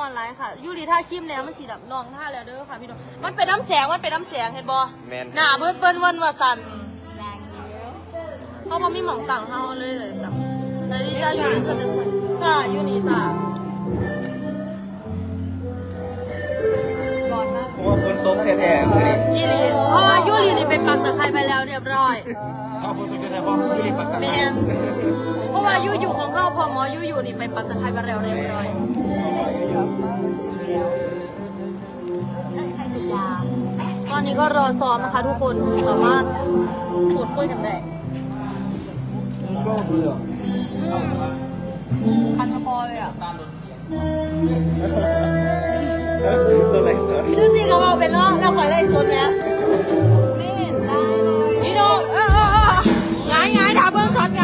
อนไลน์ค่ะยูรีท่าคิมแล้วมันสีดับน้องท่าแล้วเด้อค่ะพี่น้องมันเป็นน้ำแสงเห็นบ่หน้าเบิ้ลวันว่าสันเขามีหม่องต่างเฮาเลยแบบแล้วนี่จ้าอยู่ในสเต็ปจ้าอยู่นี่จ้าเพราะว่าฝนตกแท้ๆเลย ยี่ลีเพราะว่ายูรีนี่เป็นปักตะไคร้ไปแล้วเรียบร้อยฝนตกแท้ๆเพราะยูรีปักตะไคร้แมนเพราะว่ายูอยู่ของเขาพอหมอยูอยู่นี่ไปปักตะไคร้ไปแล้วเรียบร้อยตอนนี้ก็รอซ้อมนะคะทุกคนสามารถพูดคุยกันได้ชอบเลยอ่ะพันคอเลยอ่ะตัวไหนสดดูสิเขาเอาเป็นล้อแล้วคอยได้สดแล้วไม่เห็นได้เลยพี่น้องไงดาวเบิ้งช็อตไง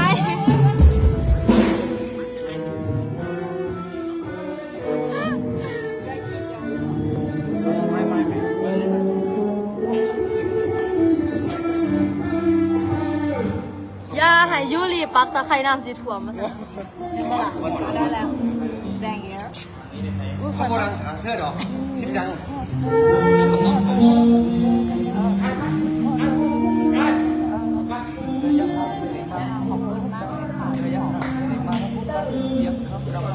อย่าให้ยูรีปักตะไคร้น้ำสีถ่วมมันเห็นไหมล่ะได้แล้วแดงเยอะขบวนเชิดหรอชิดจัง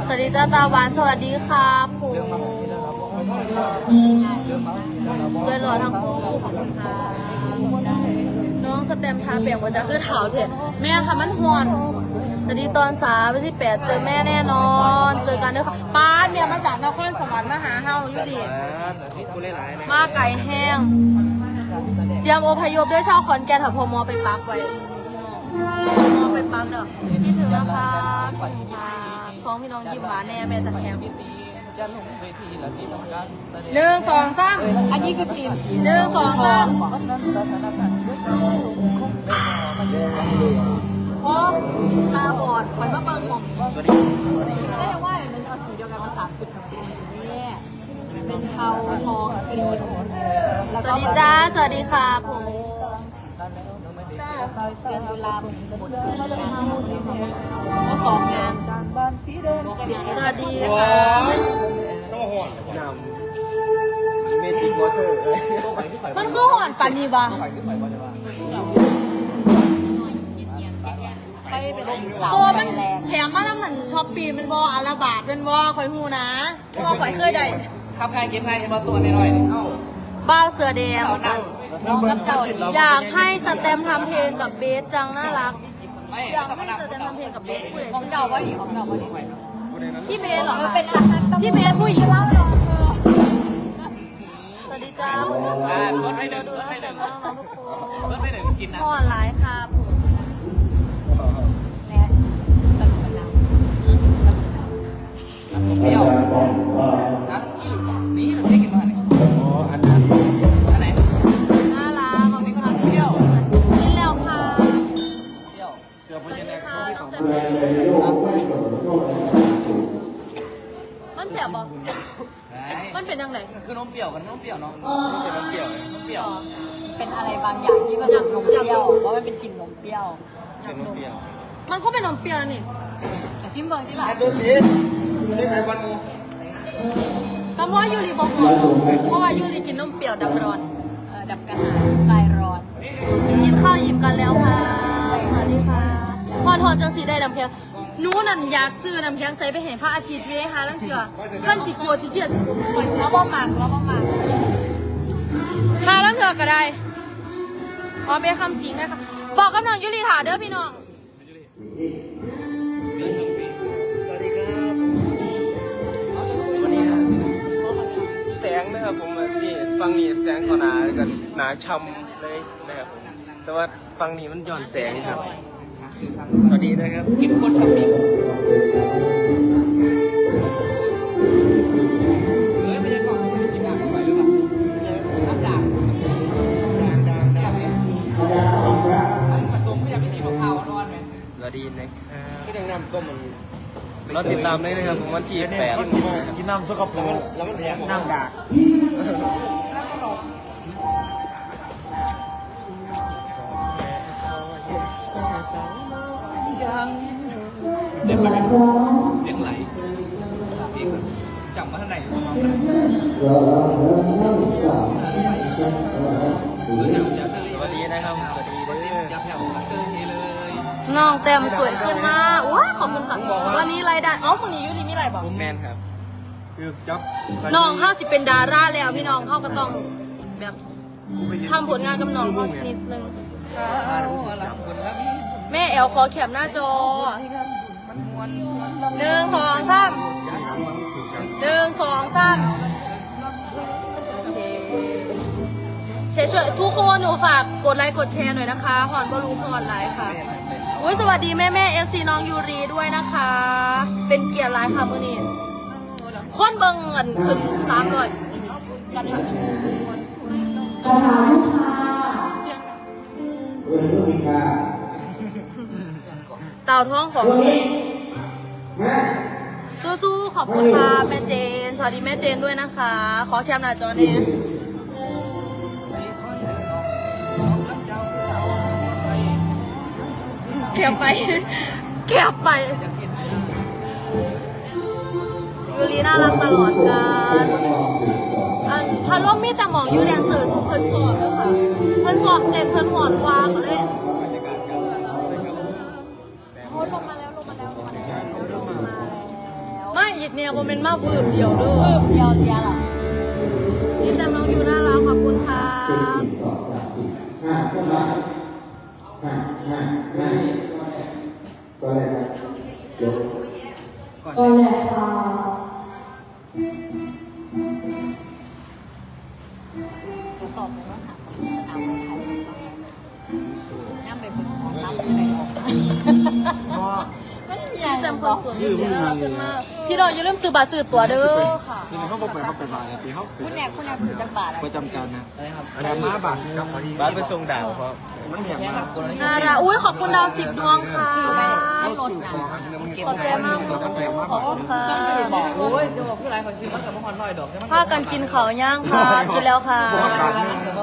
สวัสดีจ้าตาหวานสวัสดีครับผมช่วยรอทั้งคู่ขอบคุณค่ะน้องสเต็มทาเปียกว่าจะคือเถาเถอะแม่ค่ะมันห่อนแต่ดีตอนวันที่ 8เจอแม่แน่นอนเจอกันเด้อค่ะป้าเนี่ยมาจากนครสวรรค์มาหาเฮาอยู่ดีมาไก่แห้งเตรียมอพยพด้วยชาวขอนแก่นค่ะพมไปปักไว้พมไปปักเด้อพี่ถึงนะคะสองพี่น้องยิ้มหวานแน่แม่จะแฮม1 2 3อันนี้คือทีม1 2 3พอตาบอดคอยมาเบิ่งหม่องได้ยังว่ามันเอาสีเดียวกันมา3 จุดนี่เป็นเทาทองครีมสวัสดีจ้าสวัสดีค่ะผมเดือนตุลาคมสมุดสองงานสวัสดีค่ะเมจิกวอเตอร์มันก็ห่อนปันนี่บ้าโอ้มันแถมมาแล้วเหมือนช็อปปี้มันบออาราบาทเป็นบอคอยหูนะเพราะว่าคอยเคยได้ทำงานเก็บงานจะมาตัวหน่อยบ้าเสือแดงอยากให้สเต็มทำเพลงกับเบสจังน่ารักอยากให้สเต็มทำเพลงกับเบสผู้ใดของเก่าว่าดีพี่เบสเหรอเป็นพี่เบสผู้หญิงสวัสดีจ้าผมรถให้เดินรถให้เดินรถให้เดินกินนะพ่อไลฟ์ครับเปรี้ยวครับนี่จะได้กินมาเนี่ยอ๋ออันนั้นอันไหนน่ารักของพี่ครับเปรี้ยวกินแล้วค่ะเปรี้ยวเสือพญานาคต้องเต็มมันเสียบบ่มันเป็นยังไงคือนมเปรี้ยวกันนมเปรี้ยวเนาะเป็นน้ำเปรี้ยวนมเปรี้ยวเป็นอะไรบางอย่างที่มันนมเปรี้ยวเพราะมันเป็นกลิ่นนมเปรี้ยวเป็นน้ำเปรี้ยวมันก็เป็นนมเปรี้ยวนี่แต่ซิมเบิร์ที่หลังตัวสีนี่เป็นวันมูแต่ว่ายูริบอกเพราะว่ายูริกินนมเปรี้ยวดับร้อนดับกระหายคลายร้อน กินข้าวอิ่มกันแล้วค่ะสวัสดีค่ะพอทอจังสีได้น้ำเพียงนู้นั่นอยากซื้อน้ำเพียงใส่ไปเห็นพระอาทิตย์เลยค่ะนั่นเชื่อท่านจิกโยจิเกียรติแล้วบ้องมาหาแล้วเถื่อก็ได้พอเบคำสิงนะคะบอกกับน้องยูริถาเด้อพี่น้องสวัสดีครับวันนี้แสงนะครับผมนี่ฟังนี่แสงเขาหนาช่ำเลยนะครับแต่ว่าฟังนี่มันย้อนแสงครับสวัสดีนะครับกินโคตรชอบมีไม่ได้ก่อนกินน้ำไปหรือเปล่าน้ำด่างเสียบเลยอันผสมไม่อยากมีมะพร้าวนอนไหมสวัสดีนะครับก็ยังนำต้มมันเราติดตามได้นะครับผมวันที่8กินน้ำสกปรกแล้วมันแรงน้ำด่าเสียงไหลจำมา มันไหน สวัสดีนะครับสวัสดี ก็เสีย เด้ งยับแถวเกินทีเลย น้องเต็มสวยขึ้นมากว้าขอบคุณค่ะวันนี้รายได้อ๋อพรุ่งนี้ยูรีมีอะไรบอก แมนครับ คือจับ น้องเข้าสิเป็นดาราแล้วพี่น้องเข้าก็ต้องแบบทำผลงานกับน้องเขานิดนึง แม่แอลขอแคปหน้าจอ1 2 3 1 2 3ช่วยทุกคนหนูฝากกดไลค์กดแชร์หน่อยนะคะหอนบอลูหอนไลค์ค่ะอุ้ยสวัสดีแม่แม่ FC น้องยูรีด้วยนะคะ เป็นเกียรติไลค์ค่ะมื่อนี้คนเบิ่งเงินขึ้น300เต่าท้องของสู้ๆขอบคุณค่ะแม่เจนสวัสดีแม่เจนด้วยนะคะ ขอแคปหน้าจอเนี่ยแคปไปแคปไปยูรีน่ารักตลอดกันอันพัดลมมีแต่หมองยูแดนเซอร์สุเพิ่นสอบเลยค่ะเพิ่นสอบเต้นเพิ่นหอนวางก็เลยเขาลงมาแล้วไม่หยิดเนี่ยโมเมนต์มาบืบเดียวด้วย เดียวเสียหรอ นี่แต่น้องยูน่ารักขอบคุณค่ะจะตอบเลยว่าถามสนามมวยไทยนั่งไปบนห้องน้ำที่ไหนออกมา เพราะ พี่จำคนสวยน่ารักขึ้นมากพี่น้องอย่าลืมซื้อบัตรซื้อตั๋วเด้อค่ะ นี่เขาบอกไปเขาไปบาทเลยปีเขา คุณแนกสื่อจังบาทอะไร ประจำการนะอะไรมาบาทครับพอดี บ้านไปส่งดาวครับ มันแหงมา น่ารักอุ้ยขอบคุณดาว10 ดวงค่ะ ให้รถนะ ขอบใจมากขอบคุณค่ะ บอกโอ้ยจะบอกผู้ไรเขาซื้อมันกับมะฮอนลอยดอก พากันกินเขาวย่างค่ะ กินแล้วค่ะ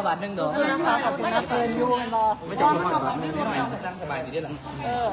บาทหนึ่งดอก สู้นะคะขอบคุณ ไม่ นะ จะ คะ เกินยูมันบอ ไม่ต้องมาบาท ไม่หน่อยก็นั่งสบายดีด้วยหรอ เออ